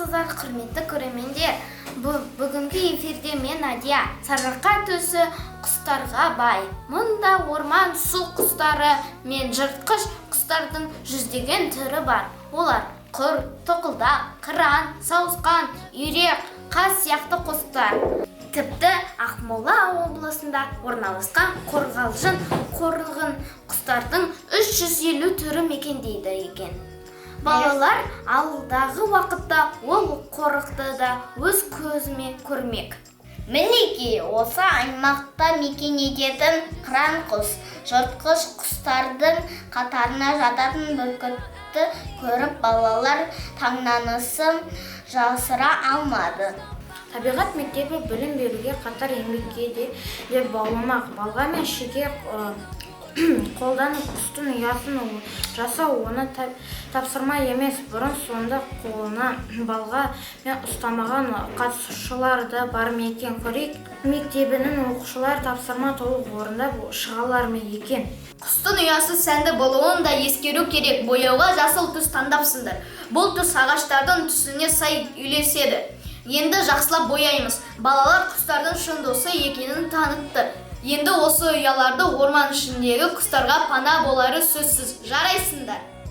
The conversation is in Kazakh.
қыздар, құрметті көрермендер. Бүгінгі эфирде мен Надия. Сарыарқа төсі құстарға бай. Мұнда орман су құстары мен жыртқыш құстардың жүздеген түрі бар. Олар құр, тұқылдақ, қыран, сауысқан, үйрек, қаз сияқты құстар. Тіпті Ақмола облысында орналасқан қорғалжын қорғын құстардың 350 түрі мекендейді екен. Балалар алдағы уақытта ол қорықты да өз көзіме көрмек. Мінеки, осы аймақта мекен ететін қыран құс, жыртқыш құстардың қатарына жататын бүркітті көріп балалар таңданысын жасыра алмады. Табиғат мектебі білім беруге қатар еңбекке де бауламақ. Балға мен шеге қолданып құстың ұясын жасау оны тапсырма емес. Бұрын сонды қолына балға мен ұстамаған қатысушылар да бар мекен. Көрейік мектебінің оқушылар тапсырма толық орындап шығалар ма екен. Құстың ұясы сәнді болуын да ескеру керек. Бояуға жасыл түс таңдапсыңдар. Бұл түс ағаштардың түсіне сай үйлеседі. Енді жақсылап бояймыз. Балалар құстардың шын досы екенін танытты. Енді осы ұяларды орман ішіндегі құстарға пана болары сөзсіз. Жарайсыңдар.